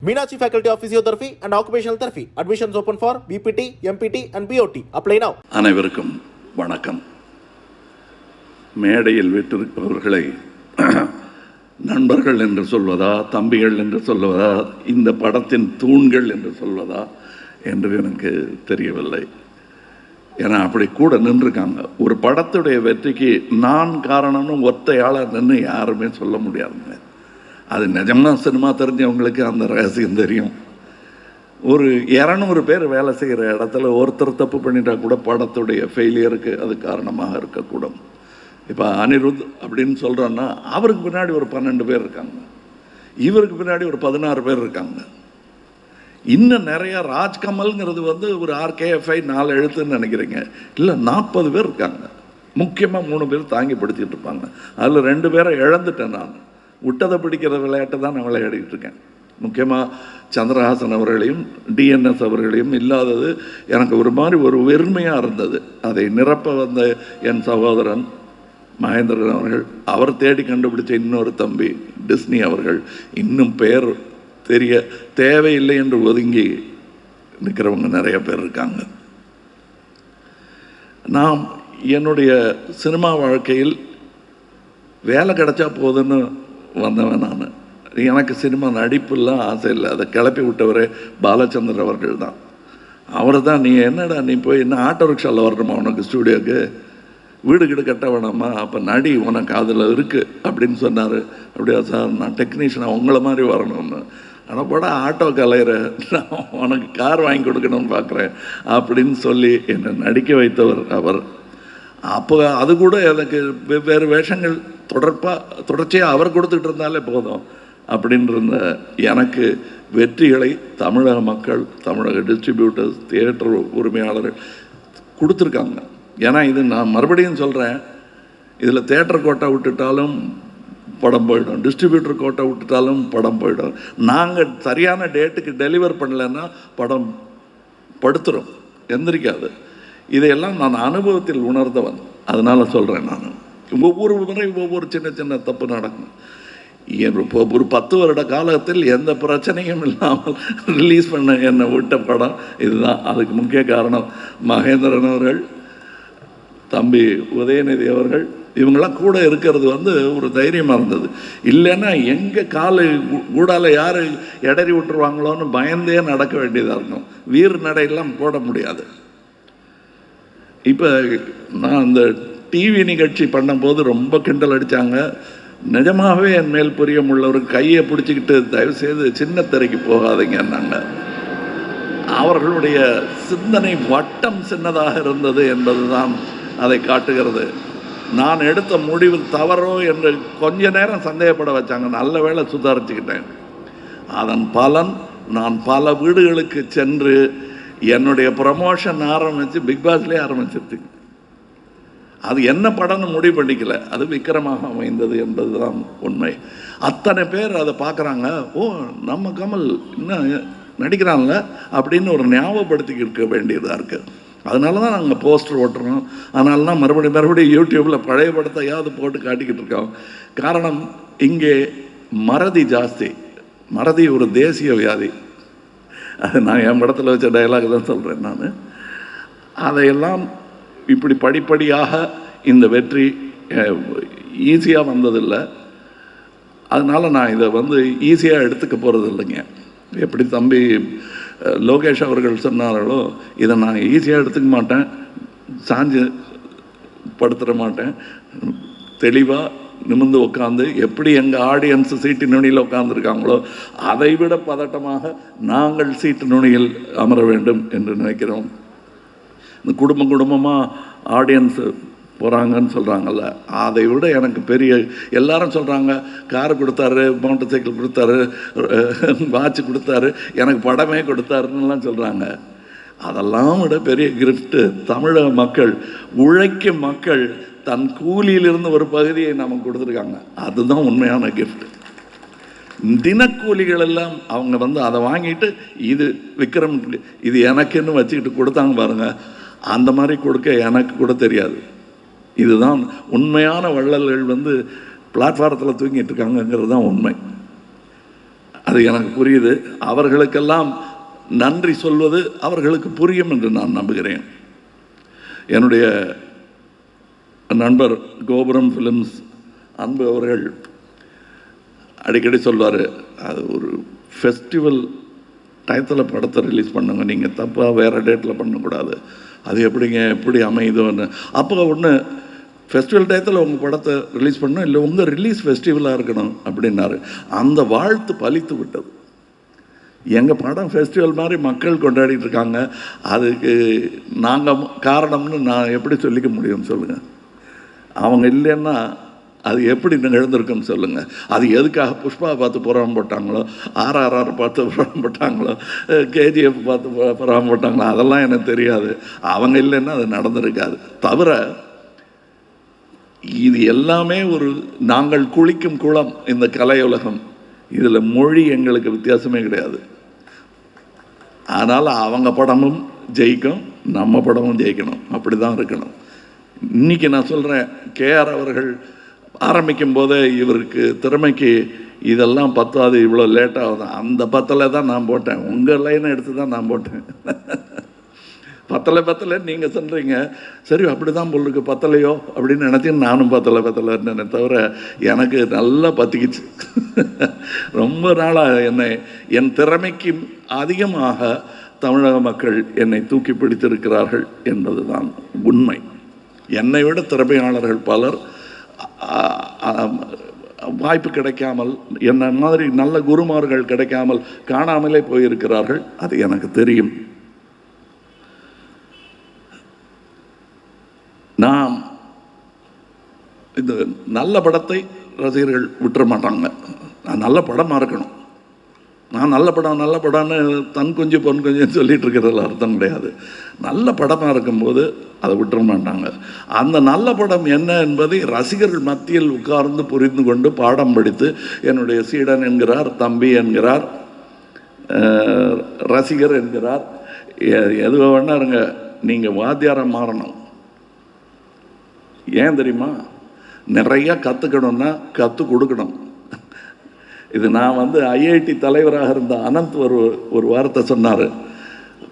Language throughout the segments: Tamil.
Meenakshi Faculty of Physiotherapy and Occupational Therapy. Admissions open for BPT, MPT and BOT. Apply now. அனைவருக்கும் வணக்கம். மேடையில் விட்டிருப்பவர்களை நண்பர்கள் என்று சொல்வதா, தம்பிகள் என்று சொல்வதா, இந்த படத்தின் தூண்கள் என்று சொல்வதா என்று எனக்கு தெரியவில்லை. ஏன்னா அப்படி கூட நின்றுருக்காங்க. ஒரு படத்துடைய வெற்றிக்கு நான் காரணம்னு ஒத்தையாளர் நின்று யாருமே சொல்ல முடியாதுங்க. அது நிஜமாக சினிமா தெரிஞ்சவங்களுக்கு அந்த ரகசியம் தெரியும். ஒரு 200 பேர் வேலை செய்கிற இடத்துல ஒருத்தர் தப்பு பண்ணிட்டா கூட படத்துடைய ஃபெயிலியருக்கு அது காரணமாக இருக்கக்கூடும். இப்போ அனிருத் அப்படின்னு சொல்கிறோன்னா அவருக்கு பின்னாடி ஒரு 12 பேர் இருக்காங்க, இவருக்கு பின்னாடி ஒரு 16 பேர் இருக்காங்க. இன்னும் நிறையா ராஜ்கமல்ங்கிறது ஒரு RKFI 4 எழுத்துன்னு நினைக்கிறீங்க. இல்லை, 40 பேர் இருக்காங்க. முக்கியமாக 3 பேர் தாங்கி படிச்சுட்டு இருப்பாங்க. அதில் 2 பேரை இழந்துட்டேன். நான் விட்டதை பிடிக்கிற விளையாட்டை தான் நான் விளையாடிட்டு இருக்கேன். முக்கியமாக சந்திரஹாசன் அவர்களையும் DNS அவர்களையும் இல்லாதது எனக்கு ஒரு மாதிரி ஒரு வெறுமையாக இருந்தது. அதை நிரப்ப வந்த என் சகோதரன் மகேந்திரன் அவர்கள், அவர் தேடி கண்டுபிடிச்ச இன்னொரு தம்பி டிஸ்னி அவர்கள், இன்னும் பெயர் தெரிய தேவையில்லை என்று ஒதுங்கி நிற்கிறவங்க நிறைய பேர் இருக்காங்க. நான் என்னுடைய சினிமா வாழ்க்கையில் வேலை கிடைச்சா போதுன்னு வந்தவன். நான் எனக்கு சினிமா நடிப்புலாம் ஆசை இல்லை. அதை கிளப்பி விட்டவரே பாலச்சந்தர் அவர்கள் தான். அவர் தான், நீ என்னடா நீ போய் என்ன ஆட்டோ ரிக்ஷாவில் வரணுமா உனக்கு ஸ்டூடியோக்கு, வீடு கீடு கட்ட வேணாமா, அப்போ நடி உனக்கு அதில் இருக்குது அப்படின்னு சொன்னார். அப்படியா சார், நான் டெக்னீஷியனாக உங்களை மாதிரி வரணும்னு. ஆனால் போட ஆட்டோ கலையிற, நான் உனக்கு கார் வாங்கி கொடுக்கணும்னு பார்க்குறேன் அப்படின்னு சொல்லி என்னை நடிக்க வைத்தவர் அவர். அப்போ அது கூட எனக்கு வெவ்வேறு வேஷங்கள் தொடர்ச்சியாக அவர் கொடுத்துட்டு இருந்தாலே போதும் அப்படின்னு இருந்த எனக்கு வெற்றிகளை தமிழக மக்கள், தமிழக டிஸ்ட்ரிபியூட்டர்ஸ், தியேட்டர் உரிமையாளர்கள் கொடுத்துருக்காங்க. ஏன்னா இது நான் மறுபடியும் சொல்கிறேன், இதில் தியேட்டர் கோட்டை விட்டுட்டாலும் படம் போயிடும், டிஸ்ட்ரிபியூட்டர் கோட்டை விட்டுட்டாலும் படம் போயிடும். நாங்கள் சரியான டேட்டுக்கு டெலிவர் பண்ணலைன்னா படம் படுத்துரும், எந்திரிக்காது. இதையெல்லாம் நான் அனுபவத்தில் உணர்ந்தவன். அதனால் சொல்கிறேன், நான் ஒவ்வொரு முறை ஒவ்வொரு சின்ன சின்ன தப்பு நடக்கும். இப்போ ஒரு 10 வருட காலத்தில் எந்த பிரச்சனையும் இல்லாமல் ரிலீஸ் பண்ண என்னை விட்ட படம் இதுதான். அதுக்கு முக்கிய காரணம் மகேந்திரன் அவர்கள், தம்பி உதயநிதி அவர்கள், இவங்களாம் கூட இருக்கிறது ஒரு தைரியமாக இருந்தது. இல்லைன்னா எங்கே காலு கூடால யார் இடறி விட்டுருவாங்களோன்னு பயந்தே நடக்க வேண்டியதாக இருக்கும். வீர் நடையெல்லாம் போட முடியாது. இப்போ நான் இந்த டிவி நிகழ்ச்சி பண்ணும்போது ரொம்ப கிண்டல் அடித்தாங்க. நிஜமாகவே என் மேல் புரியம் உள்ளவர் கையை பிடிச்சிக்கிட்டு தயவுசெய்து சின்ன திரைக்கு போகாதீங்கன்னாங்க. அவர்களுடைய சிந்தனை வட்டம் சின்னதாக இருந்தது என்பது தான் அதை காட்டுகிறது. நான் எடுத்த முடிவு தவறோ என்று கொஞ்ச நேரம் சந்தேகப்பட வச்சாங்க. நல்ல வேளை சுதாரிச்சுக்கிட்டேன். அதன் பலன் நான் பல வீடுகளுக்கு சென்று என்னுடைய ப்ரமோஷன் ஆரம்பித்து பிக் பாஸ்லேயே ஆரம்பிச்சிருச்சு. அது என்ன படம்னு முடிவு பண்ணிக்கல, அது விக்ரமாக அமைந்தது என்பது தான் உண்மை. அத்தனை பேர் அதை பார்க்குறாங்க. ஓ, நம்ம கமல் இன்னும் நடிக்கிறான்ல அப்படின்னு ஒரு ஞாபகப்படுத்திக்கிட்டு இருக்க வேண்டியதாக இருக்குது. அதனால தான் நாங்கள் போஸ்டர் ஓட்டுறோம். அதனால தான் மறுபடியும் யூடியூப்பில் பழைய படத்தையாவது போட்டு காட்டிக்கிட்டு இருக்கோம். காரணம், இங்கே மறதி ஜாஸ்தி. மறதி ஒரு தேசிய வியாதி. அது நான் என் படத்தில் வச்ச டயலாக் தான் சொல்கிறேன். நான் அதையெல்லாம் இப்படி படிப்படியாக இந்த வெற்றி ஈஸியாக வந்ததில்லை. அதனால் நான் இதை ஈஸியாக எடுத்துக்க போகிறது இல்லைங்க. எப்படி தம்பி லோகேஷ் அவர்கள் சொன்னார்களோ, இதை நான் ஈஸியாக எடுத்துக்க மாட்டேன், சாஞ்சு படுத்துட மாட்டேன். தெளிவாக நிமிர்ந்து உட்காந்து, எப்படி எங்கள் ஆடியன்ஸு சீட்டு நுனியில் உட்காந்துருக்காங்களோ அதை விட பதட்டமாக நாங்கள் சீட்டு நுனியில் அமர வேண்டும் என்று நினைக்கிறோம். இந்த குடும்பமாக ஆடியன்ஸு போகிறாங்கன்னு சொல்கிறாங்கல்ல, அதை விட எனக்கு பெரிய, எல்லாரும் சொல்கிறாங்க கார் கொடுத்தாரு, மோட்டர் சைக்கிள் கொடுத்தாரு, வாட்ச் கொடுத்தாரு, எனக்கு படமே கொடுத்தாருன்னுலாம் சொல்கிறாங்க. அதெல்லாம் விட பெரிய கிஃப்ட்டு தமிழக மக்கள், உழைக்கும் மக்கள் தன் கூலியிலிருந்து ஒரு பகுதியை நமக்கு கொடுத்துருக்காங்க. அதுதான் உண்மையான கிஃப்ட். தினக்கூலிகள் எல்லாம் அவங்க அதை வாங்கிட்டு இது விக்ரம், இது எனக்குன்னு வச்சுக்கிட்டு கொடுத்தாங்க பாருங்கள். அந்த மாதிரி கொடுக்க எனக்கு கூட தெரியாது. இதுதான் உண்மையான வள்ளல்கள் பிளாட்ஃபாரத்தில் தூங்கிட்டு இருக்காங்கங்கிறது தான் உண்மை. அது எனக்கு புரியுது. அவர்களுக்கெல்லாம் நன்றி சொல்வது அவர்களுக்கு புரியும் என்று நான் நம்புகிறேன். என்னுடைய நண்பர் கோபுரம் ஃபிலிம்ஸ் அன்பு அவர்கள் அடிக்கடி சொல்வார், அது ஒரு ஃபெஸ்டிவல் டயத்தில் படத்தை ரிலீஸ் பண்ணுங்க, நீங்கள் தப்பாக வேறு டேட்டில் பண்ணக்கூடாது, அது எப்படி அமையுதோன்னு. அப்போ ஒன்று ஃபெஸ்டிவல் டயத்தில் உங்கள் படத்தை ரிலீஸ் பண்ணணும், இல்லை உங்கள் ரிலீஸ் ஃபெஸ்டிவலாக இருக்கணும் அப்படின்னாரு. அந்த வாழ்த்து பலித்து விட்டது. எங்கள் படம் ஃபெஸ்டிவல் மாதிரி மக்கள் கொண்டாடிட்டு இருக்காங்க, அதுக்கு நாங்கள் காரணம்னு நான் எப்படி சொல்லிக்க முடியும் சொல்லுங்கள்? அவங்க இல்லைன்னா அது எப்படி நிகழ்ந்திருக்குன்னு சொல்லுங்கள்? அது எதுக்காக புஷ்பா பார்த்து புறாம போட்டாங்களோ, RRR பார்த்து புறாம போட்டாங்களோ, KGF பார்த்து புறாம போட்டாங்களோ, அதெல்லாம் எனக்கு தெரியாது. அவங்க இல்லைன்னா அது நடந்திருக்காது. தவிர இது எல்லாமே ஒரு நாங்கள் குளிக்கும் குளம் இந்த கலையுலகம். இதில் மொழி எங்களுக்கு வித்தியாசமே கிடையாது. அதனால் அவங்க படமும் ஜெயிக்கும், நம்ம படமும் ஜெயிக்கணும், அப்படி தான் இருக்கணும். இன்றைக்கி நான் சொல்கிறேன், KR அவர்கள் ஆரம்பிக்கும் போதே இவருக்கு திறமைக்கு இதெல்லாம் பத்தாது, இவ்வளோ லேட்டாக தான், அந்த 10 தான் நான் போட்டேன், உங்கள் லைனை எடுத்து தான் நான் போட்டேன். 10 நீங்கள் சொல்கிறீங்க, சரி அப்படி தான் போலுக்கு 10 அப்படின்னு நினச்சி நானும் 10 தவிர எனக்கு நல்லா பற்றிக்கிச்சு. ரொம்ப நாளாக என் திறமைக்கு அதிகமாக தமிழக மக்கள் என்னை தூக்கி பிடித்திருக்கிறார்கள் என்பது தான் உண்மை. என்னை விட திறமையாளர்கள் பலர் வாய்ப்பு கிடைக்காமல், என்ன மாதிரி நல்ல குருமார்கள் கிடைக்காமல் காணாமலே போயிருக்கிறார்கள். அது எனக்கு தெரியும். நாம் இந்த நல்ல படத்தை ரசிகர்கள் விட்டுற மாட்டாங்க. நான் நல்ல படமாக இருக்கணும், நான் நல்ல படம்னு தன் கொஞ்சம் பொன் கொஞ்சம் சொல்லிட்டு இருக்கிறதுல அர்த்தம் கிடையாது. நல்ல படமாக இருக்கும்போது அதை விட்டுற மாட்டாங்க. அந்த நல்ல படம் என்ன என்பதை ரசிகர்கள் மத்தியில் உட்கார்ந்து புரிந்து கொண்டு பாடம் படித்து, என்னுடைய சீடன் என்கிறார், தம்பி என்கிறார், ரசிகர் என்கிறார், எது வேணா இருங்க, நீங்கள் வாத்தியாரம் மாறணும். ஏன் தெரியுமா? நிறையா கற்றுக்கணும்னா கற்றுக் கொடுக்கணும். இது நான் IIT தலைவராக இருந்த அனந்த் ஒரு வார்த்தை சொன்னார்.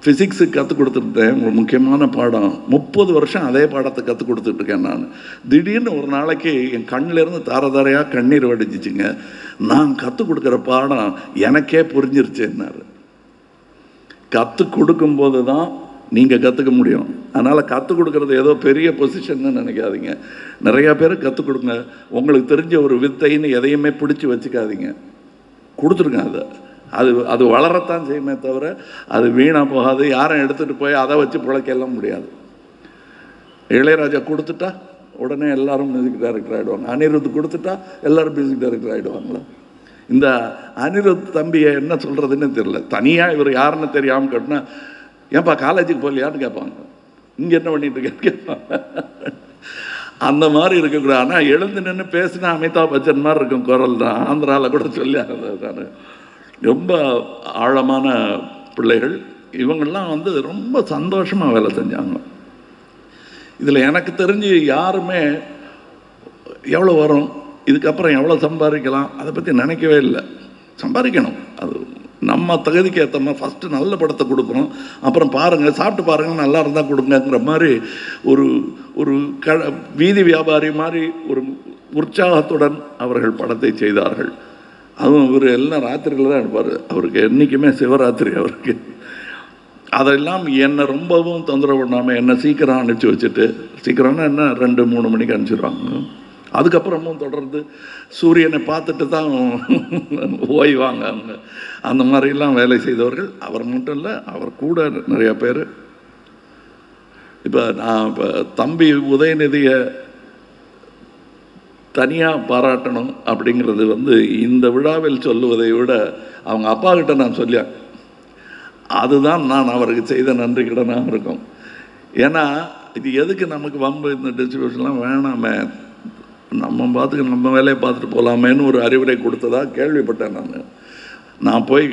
ஃபிசிக்ஸுக்கு கற்றுக் கொடுத்துருந்தேன், ஒரு முக்கியமான பாடம், 30 வருஷம் அதே பாடத்தை கற்றுக் கொடுத்துட்ருக்கேன் நான். திடீர்னு ஒரு நாளைக்கு என் கண்ணிலேருந்து தாரையாக கண்ணீர் வடிச்சிச்சுங்க. நான் கற்றுக் கொடுக்குற பாடம் எனக்கே புரிஞ்சிருச்சுன்னாரு. கற்றுக் கொடுக்கும்போது தான் நீங்கள் கற்றுக்க முடியும். அதனால் கற்றுக் கொடுக்குறது ஏதோ பெரிய பொசிஷன்னு நினைக்காதீங்க. நிறையா பேர் கற்றுக் கொடுங்க. உங்களுக்கு தெரிஞ்ச ஒரு வித்தைன்னு எதையுமே பிடிச்சி வச்சுக்காதீங்க, கொடுத்துருங்க. அது வளரத்தான் செய்யுமே தவிர அது வீணாக போகாது. யாரும் எடுத்துகிட்டு போய் அதை வச்சு பிழைக்கலாம் முடியாது. இளையராஜா கொடுத்துட்டா உடனே எல்லாரும் மியூசிக் டைரக்டர் ஆகிடுவாங்க. அனிருத் கொடுத்துட்டா எல்லாரும் மியூசிக் டைரக்டர் ஆகிடுவாங்களா? இந்த அனிருத் தம்பியை என்ன சொல்கிறதுன்னு தெரியல. தனியாக இவர் யாருன்னு தெரியாமல் கேட்டினா, ஏன்பா காலேஜுக்கு போகலையான்னு கேட்பாங்க, இங்கே என்ன பண்ணிட்டு இருக்கேன்னு கேட்பாங்க. அந்த மாதிரி இருக்கக்கூடாது. ஆனால் எழுந்து நின்று பேசினா அமிதாப் பச்சன் மாதிரி இருக்கும் குரல் தான். ஆந்திராவில் கூட சொல்லி நான் ரொம்ப ஆழமான பிள்ளைகள் இவங்கெல்லாம் ரொம்ப சந்தோஷமாக வேலை செஞ்சாங்க. இதில் எனக்கு தெரிஞ்சு யாருமே எவ்வளோ வரும், இதுக்கப்புறம் எவ்வளோ சம்பாதிக்கலாம், அதை பற்றி நினைக்கவே இல்லை. சம்பாதிக்கணும், அது நம்ம தகுதிக்கு ஏற்ற மாதிரி ஃபஸ்ட்டு நல்ல படத்தை கொடுக்கணும், அப்புறம் பாருங்கள், சாப்பிட்டு பாருங்கள், நல்லா இருந்தால் கொடுங்கங்கிற மாதிரி ஒரு வீதி வியாபாரி மாதிரி ஒரு உற்சாகத்துடன் அவர்கள் படத்தை செய்தார்கள். அதுவும் இவர் எல்லாம் ராத்திரியில் தான் எடுப்பார். அவருக்கு என்றைக்குமே சிவராத்திரி அவருக்கு. அதெல்லாம் என்னை ரொம்பவும் தொந்தரவு பண்ணாமல் என்னை சீக்கிரம் அனுப்பிச்சி வச்சுட்டு, சீக்கிரம்னா என்ன 2-3 மணிக்கு அனுப்பிச்சிடுவாங்க. அதுக்கப்புறமும் தொடர்ந்து சூரியனை பார்த்துட்டு தான் ஓய்வாங்க அவங்க. அந்த மாதிரிலாம் வேலை செய்தவர்கள். அவர் மட்டும் இல்லை, அவர் கூட நிறையா பேர். இப்போ தம்பி உதயநிதியை தனியாக பாராட்டணும் அப்படிங்கிறது இந்த விழாவில் சொல்லுவதை விட அவங்க அப்பா கிட்ட நான் சொல்லியேன். அதுதான் நான் அவருக்கு செய்த நன்றி கடனாக இருக்கும். ஏன்னா இது எதுக்கு நமக்கு வம்பு, இந்த டிஸ்ட்ரிபியூஷன்லாம் வேணாமே, நம்ம வேலையை பார்த்துட்டு போகலாமேன்னு ஒரு அறிவுரை கொடுத்ததா கேள்விப்பட்டேன். நான் போய்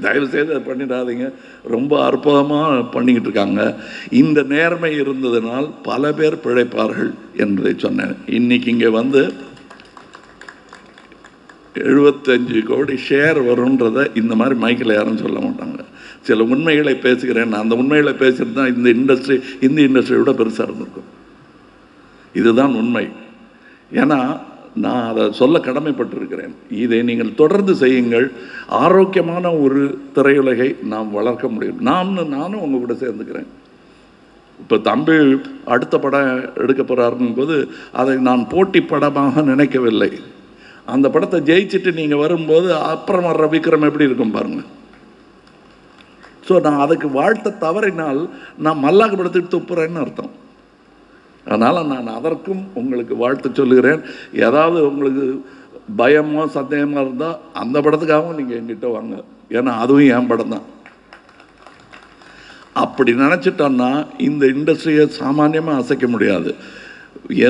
தயவு செய்து அதை பண்ணிடாதீங்க, ரொம்ப அற்புதமாக பண்ணிக்கிட்டு இருக்காங்க. இந்த நேர்மை இருந்ததுனால் பல பேர் பிழைப்பார்கள் என்பதை சொன்னேன். இன்றைக்கி இங்கே 75 கோடி ஷேர் வரும்ன்றதை இந்த மாதிரி மைக்கில் யாரும் சொல்ல மாட்டாங்க. சில உண்மைகளை பேசுகிறேன். அந்த உண்மைகளை பேசுகிறது தான் இந்த இண்டஸ்ட்ரியை விட பெருசாக இருந்திருக்கும். இதுதான் உண்மை. ஏன்னா நான் அதை சொல்ல கடமைப்பட்டிருக்கிறேன். இதை நீங்கள் தொடர்ந்து செய்யுங்கள். ஆரோக்கியமான ஒரு திரையுலகை நாம் வளர்க்க முடியும். நானும் உங்கள் கூட சேர்ந்துக்கிறேன். இப்போ தம்பி அடுத்த படம் எடுக்க போகிறாருங்கும் போது அதை நான் போட்டி படமாக நினைக்கவில்லை. அந்த படத்தை ஜெயிச்சுட்டு நீங்கள் வரும்போது அப்புறம் வர்ற விக்ரம் எப்படி இருக்கும் பாருங்கள். ஸோ நான் அதுக்கு வாழ்த்த தவறினால் நான் மல்லாக்கு படத்துக்கு துப்புறேன்னு அர்த்தம். அதனால் நான் அதற்கும் உங்களுக்கு வாழ்த்து சொல்லுகிறேன். ஏதாவது உங்களுக்கு பயமோ சந்தேகமாக இருந்தால் அந்த படத்துக்காகவும் நீங்கள் என்கிட்ட வாங்க. ஏன்னா அதுவும் என் படம் தான். அப்படி நினச்சிட்டோன்னா இந்த இண்டஸ்ட்ரியை சாமானியமாக அசைக்க முடியாது.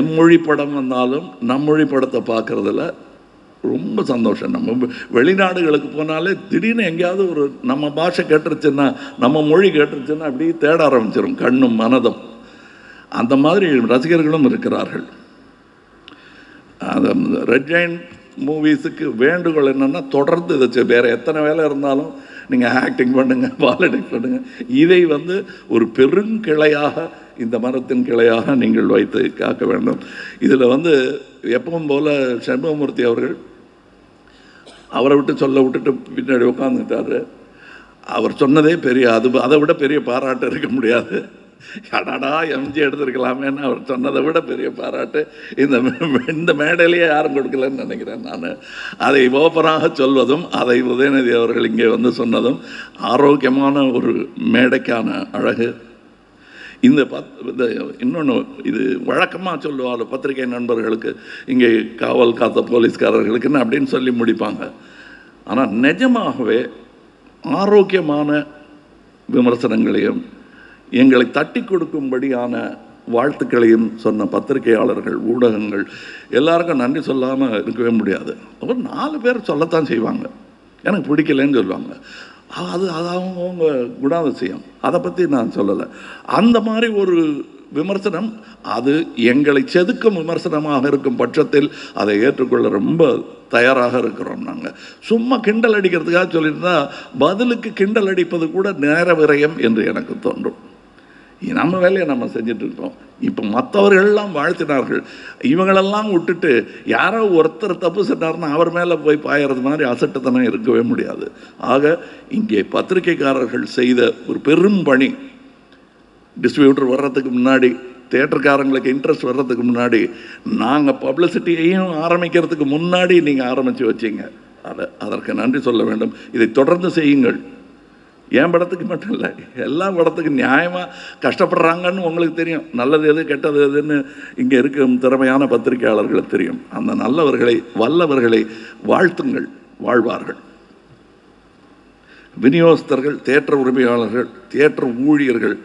எம்மொழி படம் வந்தாலும் நம்மொழி படத்தை பார்க்குறதுல ரொம்ப சந்தோஷம். நம்ம வெளிநாடுகளுக்கு போனாலே திடீர்னு எங்கேயாவது ஒரு நம்ம பாஷை கேட்டுருச்சுன்னா, நம்ம மொழி கேட்டுருச்சுன்னா அப்படியே தேட ஆரம்பிச்சிடும் கண்ணும் மனதும். அந்த மாதிரி ரசிகர்களும் இருக்கிறார்கள். அந்த ரெட் ஜெயண்ட் மூவிஸுக்கு வேண்டுகோள் என்னென்னா, தொடர்ந்து இதை வேறு எத்தனை வேலை இருந்தாலும் நீங்கள் ஆக்டிங் பண்ணுங்கள், பாலிடிக்ஸ் பண்ணுங்கள். இதை ஒரு பெருங்கிளையாக, இந்த மரத்தின் கிளையாக நீங்கள் வைத்து காக்க வேண்டும். இதில் எப்பவும் போல் சண்முகமூர்த்தி அவர்கள் அவரை விட்டுட்டு பின்னாடி உட்காந்துட்டார். அவர் சொன்னதே பெரிய, அதை விட பெரிய பாராட்டு இருக்க முடியாது. அடாடா எம்ஜி எடுத்துருக்கலாமேன்னு அவர் சொன்னதை விட பெரிய பாராட்டு இந்த மேடையிலேயே யாரும் கொடுக்கலன்னு நினைக்கிறேன். நான் அதை ஓப்பனாக சொல்வதும், அதை உதயநிதி அவர்கள் இங்கே சொன்னதும் ஆரோக்கியமான ஒரு மேடைக்கான அழகு. இந்த இன்னொன்று, இது வழக்கமாக சொல்லுவாங்க பத்திரிகை நண்பர்களுக்கு, இங்கே காவல் காத்த போலீஸ்காரர்களுக்குன்னு அப்படின்னு சொல்லி முடிப்பாங்க. ஆனால் நிஜமாகவே ஆரோக்கியமான விமர்சனங்களையும் எங்களை தட்டி கொடுக்கும்படியான வாழ்த்துக்களையும் சொன்ன பத்திரிகையாளர்கள், ஊடகங்கள் எல்லாருக்கும் நன்றி சொல்லாமல் இருக்கவே முடியாது. அப்புறம் 4 பேர் சொல்லத்தான் செய்வாங்க, எனக்கு பிடிக்கலன்னு சொல்லுவாங்க. அது அவங்க குணாதிசயம், அதை பற்றி நான் சொல்லலை. அந்த மாதிரி ஒரு விமர்சனம் அது எங்களை செதுக்கும் விமர்சனமாக இருக்கும் பட்சத்தில் அதை ஏற்றுக்கொள்ள ரொம்ப தயாராக இருக்கிறோம். நாங்கள் சும்மா கிண்டல் அடிக்கிறதுக்காக சொல்லியிருந்தா பதிலுக்கு கிண்டல் அடிப்பது கூட நேர விரயம் என்று எனக்கு தோன்றும். நம்ம வேலையை நம்ம செஞ்சுட்டு இருக்கோம். இப்போ மற்றவர்கள்லாம் வாழ்த்தினார்கள், இவங்களெல்லாம் விட்டுட்டு யாரோ ஒருத்தர் தப்பு சொன்னார்னா அவர் மேலே போய் பாயறது மாதிரி அசட்டுத்தனம் இருக்கவே முடியாது. ஆக இங்கே பத்திரிகைக்காரர்கள் செய்த ஒரு பெரும் பணி, டிஸ்ட்ரிபியூட்டர் வர்றதுக்கு முன்னாடி, தியேட்டருக்காரங்களுக்கு இன்ட்ரெஸ்ட் வர்றதுக்கு முன்னாடி, நாங்கள் பப்ளிசிட்டியையும் ஆரம்பிக்கிறதுக்கு முன்னாடி நீங்கள் ஆரம்பித்து வச்சிங்க. அதற்கு நன்றி சொல்ல வேண்டும். இதை தொடர்ந்து செய்யுங்கள். என் படத்துக்கு மட்டும் இல்லை, எல்லா படத்துக்கும் நியாயமாக கஷ்டப்படுறாங்கன்னு உங்களுக்கு தெரியும். நல்லது எது கெட்டது எதுன்னு இங்கே இருக்கும் திறமையான பத்திரிகையாளர்களுக்கு தெரியும். அந்த நல்லவர்களை, வல்லவர்களை வாழ்த்துங்கள், வாழ்வார்கள். விநியோகஸ்தர்கள், தியேட்டர் உரிமையாளர்கள், தியேட்டர் ஊழியர்கள்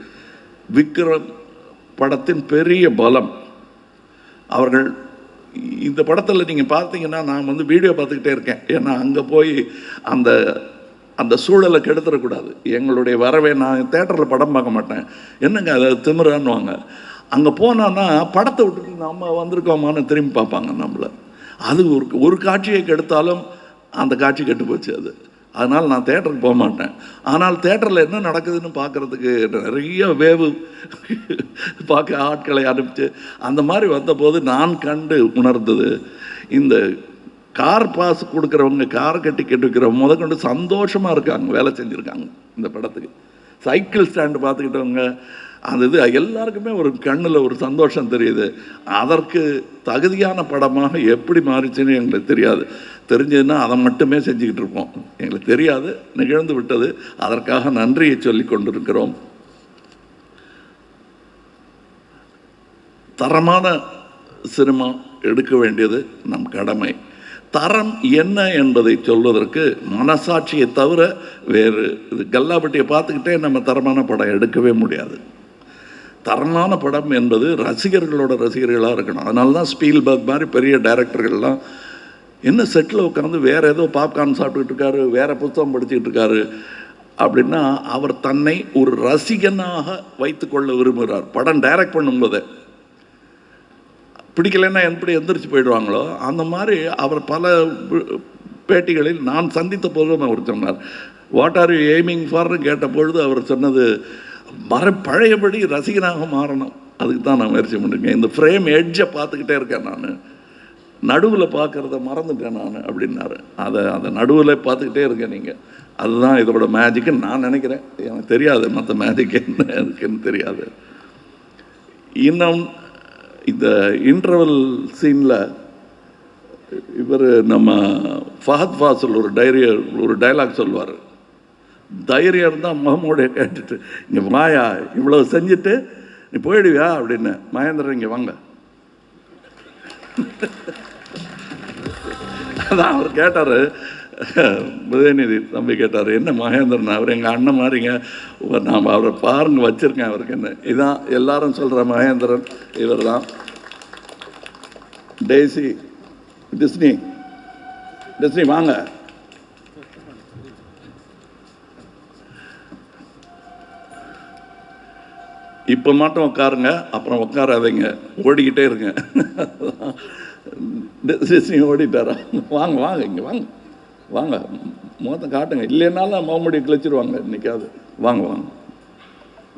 விக்ரம் படத்தின் பெரிய பலம். அவர்கள் இந்த படத்தில் நீங்கள் பார்த்தீங்கன்னா, நான் வீடியோ பார்த்துக்கிட்டே இருக்கேன். ஏன்னா அங்கே போய் அந்த சூழலை கெடுத்துடக்கூடாது. எங்களுடைய வரவே, நான் தேட்டரில் படம் பார்க்க மாட்டேன், என்னங்க அதை திமிரான்னுவாங்க. அங்கே போனான்னா படத்தை விட்டுட்டு நம்ம வந்திருக்கோமான்னு திரும்பி பார்ப்பாங்க நம்மளை. அது ஒரு காட்சியை கெடுத்தாலும் அந்த காட்சி கெட்டு போச்சு அது. அதனால் நான் தேட்டருக்கு போக மாட்டேன். ஆனால் தேட்டரில் என்ன நடக்குதுன்னு பார்க்குறதுக்கு நிறைய வேவு பார்க்க ஆட்களை அனுப்பிச்சு அந்த மாதிரி வந்தபோது நான் கண்டு உணர்ந்தது, இந்த கார் பாஸ் கொடுக்குறவங்க, கார் கட்டி கட்டுக்கிறவங்க முதற்கொண்டு சந்தோஷமாக இருக்காங்க, வேலை செஞ்சுருக்காங்க இந்த படத்துக்கு. சைக்கிள் ஸ்டாண்டு பார்த்துக்கிட்டவங்க, அந்த இது எல்லாருக்குமே ஒரு கண்ணில் ஒரு சந்தோஷம் தெரியுது. அதற்கு தகுதியான படமாக எப்படி மாறிச்சுன்னு எங்களுக்கு தெரியாது. தெரிஞ்சதுன்னா அதை மட்டுமே செஞ்சுக்கிட்டு இருப்போம். எங்களுக்கு தெரியாது, நிகழ்ந்து விட்டது. அதற்காக நன்றியை சொல்லி கொண்டிருக்கிறோம். தரமான சினிமா எடுக்க வேண்டியது நம் கடமை. தரம் என்ன என்பதை சொல்வதற்கு மனசாட்சியை தவிர வேறு இது கல்லாப்பட்டியை பார்த்துக்கிட்டே நம்ம தரமான படம் எடுக்கவே முடியாது. தரமான படம் என்பது ரசிகர்களோட ரசிகர்களாக இருக்கணும். அதனால தான் ஸ்பீல்பர்க் மாதிரி பெரிய டைரக்டர்கள்லாம் என்ன செட்டில் உட்காந்து வேறு ஏதோ பாப்கார்ன் சாப்பிட்டுக்கிட்டு இருக்காரு, வேறு புத்தகம் படிச்சுக்கிட்டு இருக்காரு அப்படின்னா, அவர் தன்னை ஒரு ரசிகனாக வைத்துக்கொள்ள விரும்புகிறார். படம் டைரக்ட் பண்ணும்போது பிடிக்கலைன்னா எப்படி எந்திரிச்சு போயிடுவாங்களோ அந்த மாதிரி அவர் பல பேட்டிகளில் நான் சந்தித்த போதும் அவர் சொன்னார், வாட் ஆர் யூ எய்மிங் ஃபார்னு கேட்ட பொழுது அவர் சொன்னது, பழையபடி ரசிகனாக மாறணும், அதுக்கு தான் நான் முயற்சி பண்ணிருக்கேன். இந்த ஃப்ரேம் எட்ஜை பார்த்துக்கிட்டே இருக்கேன், நான் நடுவில் பார்க்குறத மறந்துட்டேன் நான் அப்படின்னாரு. அதை நடுவில் பார்த்துக்கிட்டே இருக்கேன் நீங்கள், அதுதான் இதோட மேஜிக்குன்னு நான் நினைக்கிறேன். எனக்கு தெரியாது மற்ற மேஜிக் என்ன இருக்குன்னு தெரியாது. இன்னும் இந்த இன்டர்வல் சீனில் இவர் நம்ம ஃபஹத் ஃபாசில் ஒரு டைலாக் சொல்லுவார், தைரியம் இருந்தால் முகமூடைய கேட்டுட்டு இங்கே வாயா, இவ்வளோ செஞ்சுட்டு நீ போயிடுவியா அப்படின்னு. மகேந்திரன் இங்கே வாங்க, அதான் அவர் கேட்டார், உதயநிதி தம்பி கேட்டார், என்ன மகேந்திரன், அவர் எங்கள் அண்ணன் மாதிரிங்க, நான் அவரை பாருங்க வச்சுருக்கேன் அவருக்கு என்ன. இதான் எல்லாரும் சொல்கிற மகேந்திரன் இவர் தான். டெய்ஸி, டிஸ்னி வாங்க. இப்போ மட்டும் உட்காருங்க, அப்புறம் உட்காராதீங்க, ஓடிக்கிட்டே இருங்க. டிஸ்னி ஓடிட்டாரா? வாங்க வாங்க, இங்கே வாங்க வாங்க, முகத்தை காட்டுங்க, இல்லைன்னாலும் மறுபடியும் கிழிச்சிருவாங்க இன்னைக்காவது. வாங்க வாங்க,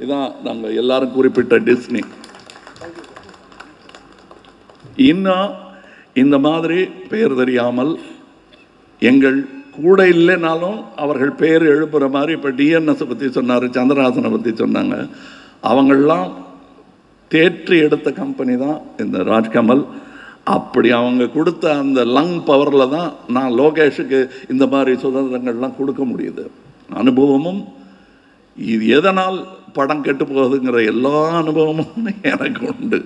இதான் நாங்கள் எல்லாரும் குறிப்பிட்ட டிஸ்னி. இன்னும் இந்த மாதிரி பெயர் தெரியாமல் எங்கள் கூட இல்லைனாலும் அவர்கள் பெயர் எழுப்புகிற மாதிரி, இப்போ டிஎன்எஸை பற்றி சொன்னார், சந்திரஹாசனை பற்றி சொன்னாங்க, அவங்களாம் தேற்றி எடுத்த கம்பெனி தான் இந்த ராஜ்கமல். அப்படி அவங்க கொடுத்த அந்த லங் பவரில் தான் நான் லோகேஷுக்கு இந்த மாதிரி சுதந்திரங்கள்லாம் கொடுக்க முடியுது. அனுபவமும் இது எதனால் படம் கெட்டு போகுதுங்கிற எல்லா அனுபவமும் எனக்கு உண்டு.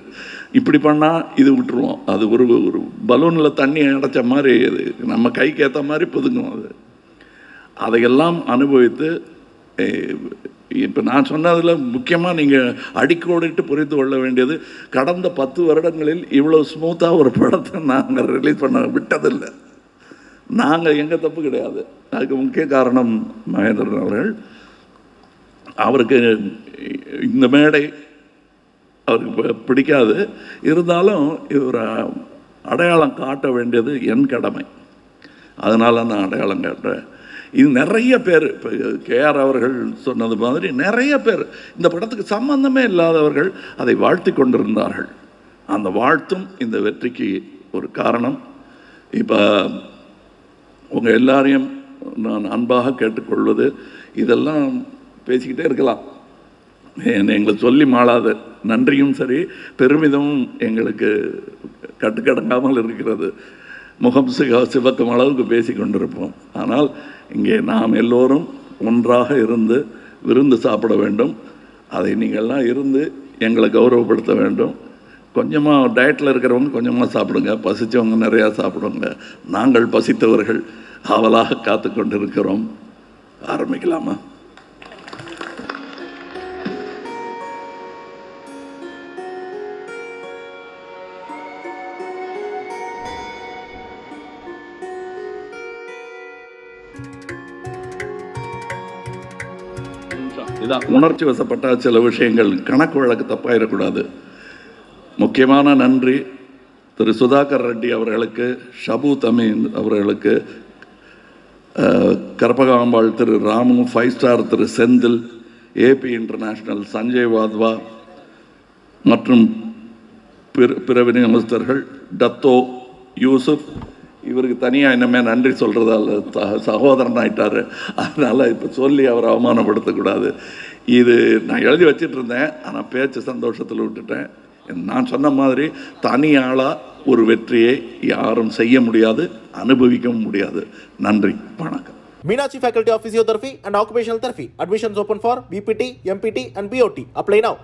இப்படி பண்ணால் இது விட்டுருவோம், அது ஒரு பலூனில் தண்ணி அடைச்ச மாதிரி, இது நம்ம கைக்கு ஏற்ற மாதிரி புதுங்கும். அதையெல்லாம் அனுபவித்து இப்போ நான் சொன்னதில் முக்கியமாக நீங்கள் அடிக்கோடிட்டு புரிந்து கொள்ள வேண்டியது, கடந்த 10 வருடங்களில் இவ்வளோ ஸ்மூத்தாக ஒரு படத்தை நாங்கள் ரிலீஸ் பண்ண விட்டதில்லை. நாங்கள் எங்கள் தப்பு கிடையாது. அதுக்கு முக்கிய காரணம் மகேந்திரன் அவர்கள். அவருக்கு இந்த மேடை அவருக்கு பிடிக்காது, இருந்தாலும் இவர் அடையாளம் காட்ட வேண்டியது என் கடமை. அதனால் நான் அடையாளம் காட்டுறேன். இது நிறைய பேர், இப்போ கேஆர் அவர்கள் சொன்னது மாதிரி நிறைய பேர் இந்த படத்துக்கு சம்பந்தமே இல்லாதவர்கள் அதை வாழ்த்தி கொண்டிருந்தார்கள். அந்த வாழ்த்தும் இந்த வெற்றிக்கு ஒரு காரணம். இப்போ உங்கள் எல்லாரையும் நான் அன்பாக கேட்டுக்கொள்வது, இதெல்லாம் பேசிக்கிட்டே இருக்கலாம், எங்களை சொல்லி மாளாத நன்றியும் சரி பெருமிதமும் எங்களுக்கு கட்டுக்கடங்காமல் இருக்கிறது. முகம் சிவக்கும் அளவுக்கு பேசி கொண்டிருப்போம். ஆனால் இங்கே நாம் எல்லோரும் ஒன்றாக இருந்து விருந்து சாப்பிட வேண்டும். அதை நீங்கள்லாம் இருந்து எங்களை கௌரவப்படுத்த வேண்டும். கொஞ்சமாக டயட்டில் இருக்கிறவங்க கொஞ்சமாக சாப்பிடுங்க, பசித்தவங்க நிறையா சாப்பிடுங்க. நாங்கள் பசித்தவர்கள் ஆவலாக காத்து கொண்டிருக்கிறோம். ஆரம்பிக்கலாமா? இதான் உணர்ச்சி வசப்பட்ட சில விஷயங்கள் கணக்கு வழக்கு தப்பாயிடக்கூடாது. முக்கியமான நன்றி திரு சுதாகர் ரெட்டி அவர்களுக்கு, ஷபு தமின் அவர்களுக்கு, கற்பகாம்பாள் திரு ராமு, 5 ஸ்டார் திரு செந்தில், ஏபி இன்டர்நேஷ்னல் சஞ்சய் வாத்வா மற்றும் பிற விநியோகஸ்தர்கள், டத்தோ யூசுப். இவருக்கு தனியாக இன்னமே நன்றி சொல்கிறதால சகோதரன் ஆகிட்டார், அதனால் இப்போ சொல்லி அவரை அவமானப்படுத்தக்கூடாது. இது நான் எழுதி வச்சிட்டு இருந்தேன், ஆனால் பேச்சு சந்தோஷத்தில் விட்டுட்டேன். நான் சொன்ன மாதிரி தனியாளாக ஒரு வெற்றியை யாரும் செய்ய முடியாது, அனுபவிக்கவும் முடியாது. நன்றி, வணக்கம். Meenakshi Faculty of Physiotherapy and Occupational Therapy. Admissions open for BPT, MPT and BOT. Apply now.